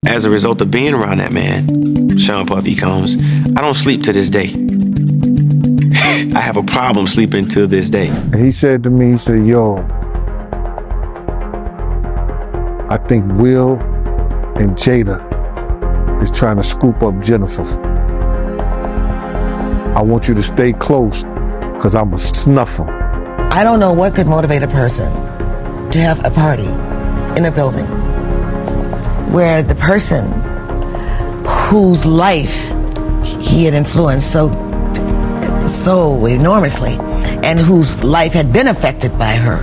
As a result of being around that man, Sean Puffy Combs, I don't sleep to this day. I have a problem sleeping to this day. And he said to me, he said, yo, I think Will and Jada is trying to scoop up Jennifer. I want you to stay close, because I'm a snuffer. I don't know what could motivate a person to have a party in a building where the person whose life he had influenced so enormously and whose life had been affected by her.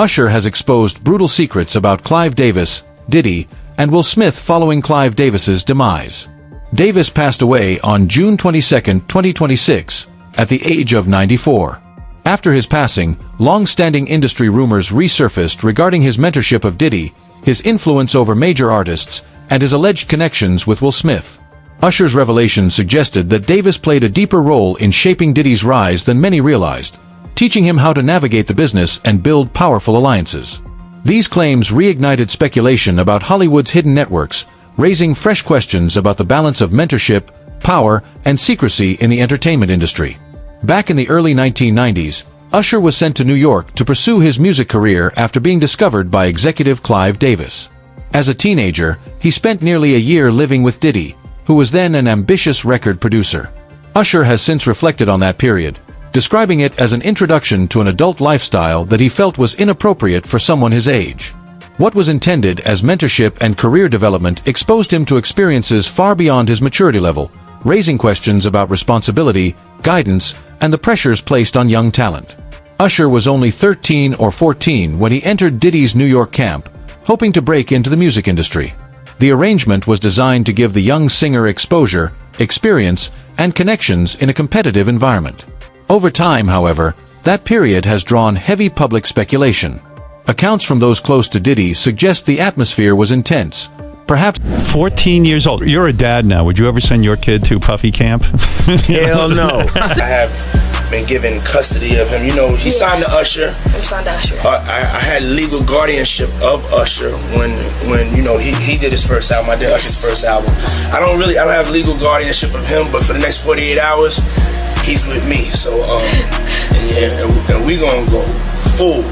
Usher has exposed brutal secrets about Clive Davis, Diddy, and Will Smith following Clive Davis's demise. Davis passed away on June 22, 2026, at the age of 94. After his passing, long-standing industry rumors resurfaced regarding his mentorship of Diddy, his influence over major artists, and his alleged connections with Will Smith. Usher's revelation suggested that Davis played a deeper role in shaping Diddy's rise than many realized, teaching him how to navigate the business and build powerful alliances. These claims reignited speculation about Hollywood's hidden networks, raising fresh questions about the balance of mentorship, power, and secrecy in the entertainment industry. Back in the early 1990s, Usher was sent to New York to pursue his music career after being discovered by executive Clive Davis. As a teenager, he spent nearly a year living with Diddy, who was then an ambitious record producer. Usher has since reflected on that period, describing it as an introduction to an adult lifestyle that he felt was inappropriate for someone his age. What was intended as mentorship and career development exposed him to experiences far beyond his maturity level, raising questions about responsibility, guidance, and the pressures placed on young talent. Usher was only 13 or 14 when he entered Diddy's New York camp, hoping to break into the music industry. The arrangement was designed to give the young singer exposure, experience, and connections in a competitive environment. Over time, however, that period has drawn heavy public speculation. Accounts from those close to Diddy suggest the atmosphere was intense, perhaps 14 years old. You're a dad now. Would you ever send your kid to Puffy camp? Hell no. I have been given custody of him. You know, he signed to Usher. I'm signed to Usher. I had legal guardianship of Usher when you know he did his first album. I did Usher's first album. I don't have legal guardianship of him, but for the next 48 hours, he's with me. So and we gonna go full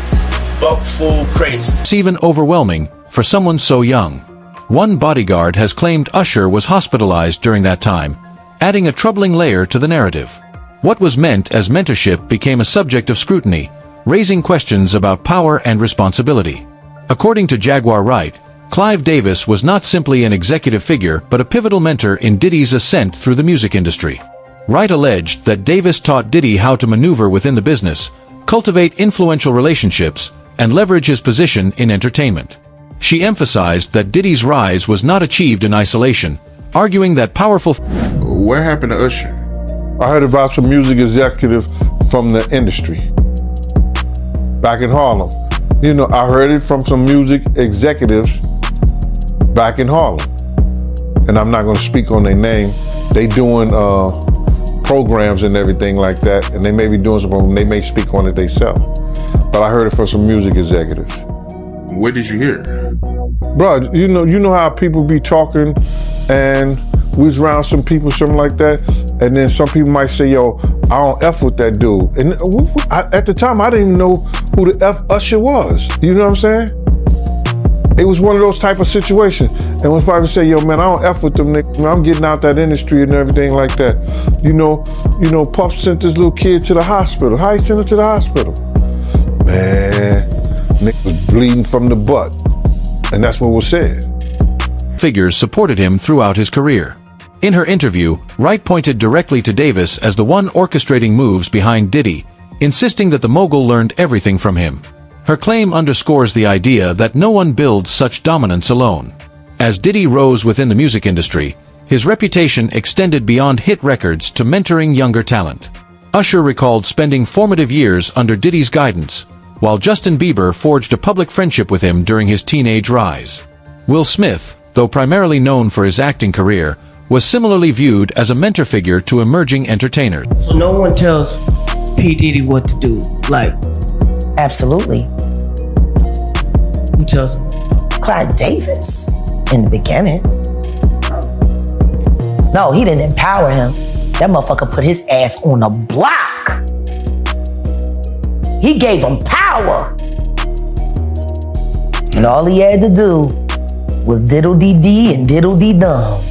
crazy. It's even overwhelming for someone so young. One bodyguard has claimed Usher was hospitalized during that time, adding a troubling layer to the narrative. What was meant as mentorship became a subject of scrutiny, raising questions about power and responsibility. According to Jaguar Wright, Clive Davis was not simply an executive figure but a pivotal mentor in Diddy's ascent through the music industry. Wright alleged that Davis taught Diddy how to maneuver within the business, cultivate influential relationships, and leverage his position in entertainment. She emphasized that Diddy's rise was not achieved in isolation, arguing that powerful... What happened to Usher? I heard about some music executive from the industry back in Harlem. You know, I heard it from some music executives back in Harlem. And I'm not going to speak on their name. They doing programs and everything like that, and they may be doing something, they may speak on it themselves. But I heard it from some music executives. What did you hear? Bro, you know how people be talking and we was around some people, something like that, and then some people might say, yo, I don't F with that dude. And at the time, I didn't even know who the F Usher was. You know what I'm saying? It was one of those type of situations. And when people say, yo, man, I don't F with them niggas, I'm getting out that industry and everything like that. You know, Puff sent this little kid to the hospital. How he sent him to the hospital? Man, nigga was bleeding from the butt. And that's what was said. Figures supported him throughout his career. In her interview, Wright pointed directly to Davis as the one orchestrating moves behind Diddy, insisting that the mogul learned everything from him. Her claim underscores the idea that no one builds such dominance alone. As Diddy rose within the music industry, his reputation extended beyond hit records to mentoring younger talent. Usher recalled spending formative years under Diddy's guidance, while Justin Bieber forged a public friendship with him during his teenage rise. Will Smith, though primarily known for his acting career, was similarly viewed as a mentor figure to emerging entertainers. So no one tells P. Diddy what to do, like... Absolutely. Who tells him? Clive Davis in the beginning. No, he didn't empower him. That motherfucker put his ass on the block. He gave him power. And all he had to do was diddle-dee-dee and diddle-dee-dum.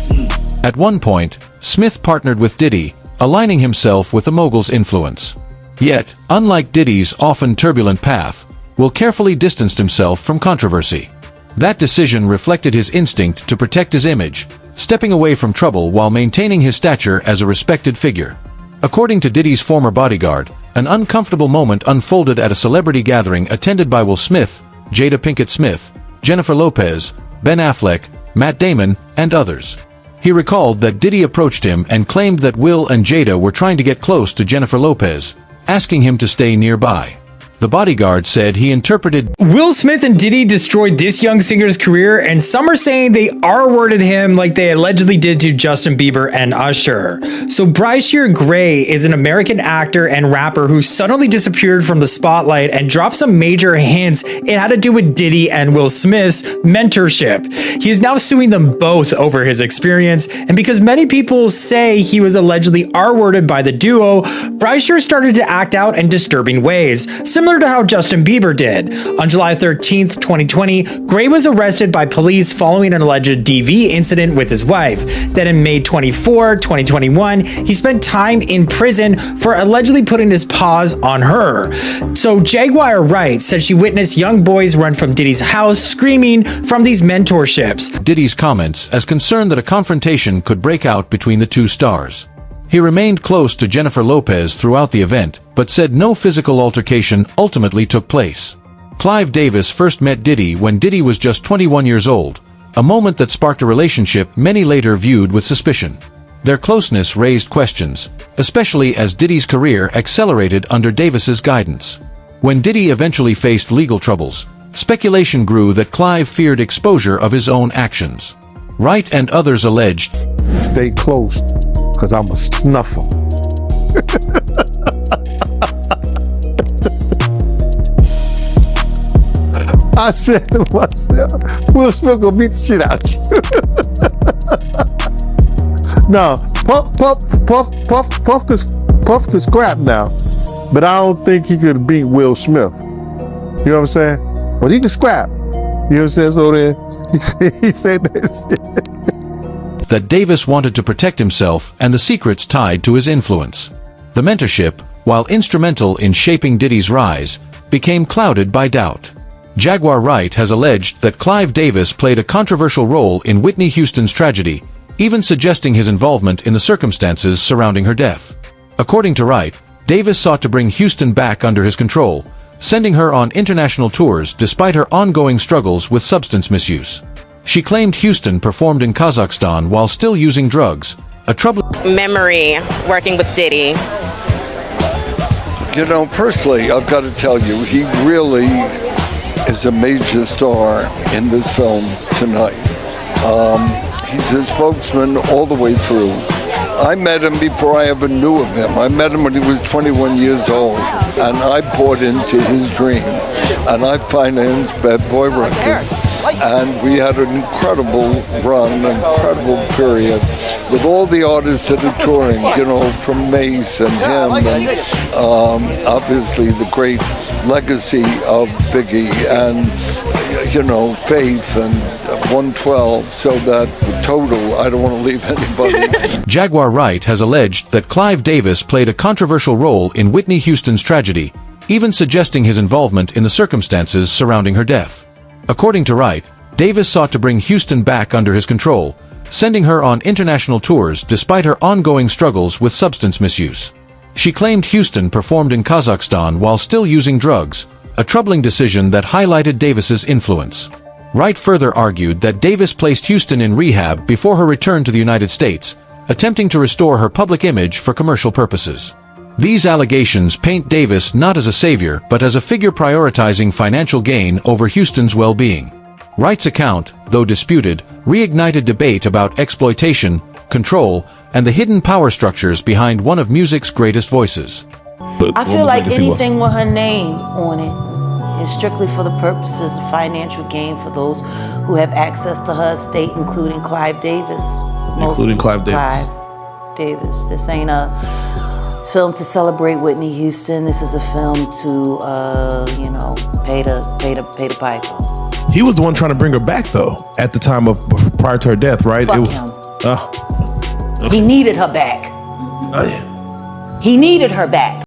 At one point, Smith partnered with Diddy, aligning himself with the mogul's influence. Yet, unlike Diddy's often turbulent path, Will carefully distanced himself from controversy. That decision reflected his instinct to protect his image, stepping away from trouble while maintaining his stature as a respected figure. According to Diddy's former bodyguard, an uncomfortable moment unfolded at a celebrity gathering attended by Will Smith, Jada Pinkett Smith, Jennifer Lopez, Ben Affleck, Matt Damon, and others. He recalled that Diddy approached him and claimed that Will and Jada were trying to get close to Jennifer Lopez, asking him to stay nearby. The bodyguard said he interpreted Will Smith and Diddy destroyed this young singer's career, and some are saying they R-worded him like they allegedly did to Justin Bieber and Usher. So Bryshere Gray is an American actor and rapper who suddenly disappeared from the spotlight and dropped some major hints it had to do with Diddy and Will Smith's mentorship. He is now suing them both over his experience, and because many people say he was allegedly R-worded by the duo, Bryshere started to act out in disturbing ways, similar to how Justin Bieber did. On July 13th, 2020, Gray was arrested by police following an alleged DV incident with his wife. Then in May 24, 2021, he spent time in prison for allegedly putting his paws on her. So Jaguar Wright said she witnessed young boys run from Diddy's house screaming from these mentorships. Diddy's comments as concerned that a confrontation could break out between the two stars. He remained close to Jennifer Lopez throughout the event, but said no physical altercation ultimately took place. Clive Davis first met Diddy when Diddy was just 21 years old, a moment that sparked a relationship many later viewed with suspicion. Their closeness raised questions, especially as Diddy's career accelerated under Davis's guidance. When Diddy eventually faced legal troubles, speculation grew that Clive feared exposure of his own actions. Wright and others alleged, "Stay close, because I'm a snuffer." I said to myself, Will Smith gonna beat the shit out you. Now, Puff could scrap now, but I don't think he could beat Will Smith. You know what I'm saying? But he can scrap. You know what I'm saying? So then, he said that shit. That Davis wanted to protect himself and the secrets tied to his influence. The mentorship, while instrumental in shaping Diddy's rise, became clouded by doubt. Jaguar Wright has alleged that Clive Davis played a controversial role in Whitney Houston's tragedy, even suggesting his involvement in the circumstances surrounding her death. According to Wright, Davis sought to bring Houston back under his control, sending her on international tours despite her ongoing struggles with substance misuse. She claimed Houston performed in Kazakhstan while still using drugs, a troubling memory working with Diddy. You know, personally, I've got to tell you, he really is a major star in this film tonight. He's a spokesman all the way through. I met him before I ever knew of him. I met him when he was 21 years old, and I bought into his dream. And I financed Bad Boy Records. And we had an incredible run, an incredible period with all the artists that are touring, you know, from Mace and him, and obviously the great legacy of Biggie and, you know, Faith and 112, so that total, I don't want to leave anybody. Jaguar Wright has alleged that Clive Davis played a controversial role in Whitney Houston's tragedy, even suggesting his involvement in the circumstances surrounding her death. According to Wright, Davis sought to bring Houston back under his control, sending her on international tours despite her ongoing struggles with substance misuse. She claimed Houston performed in Kazakhstan while still using drugs, a troubling decision that highlighted Davis's influence. Wright further argued that Davis placed Houston in rehab before her return to the United States, attempting to restore her public image for commercial purposes. These allegations paint Davis not as a savior but as a figure prioritizing financial gain over Houston's well-being. Wright's account, though disputed, reignited debate about exploitation, control, and the hidden power structures behind one of music's greatest voices. I feel like anything with her name on it is strictly for the purposes of financial gain for those who have access to her estate, including Clive Davis. including Clive Davis. Clive Davis. This ain't a film to celebrate Whitney Houston. This is a film to, you know, pay the piper. He was the one trying to bring her back, though, at the time of prior to her death, right? Fuck him. Okay. He needed her back. Oh, yeah. He needed her back.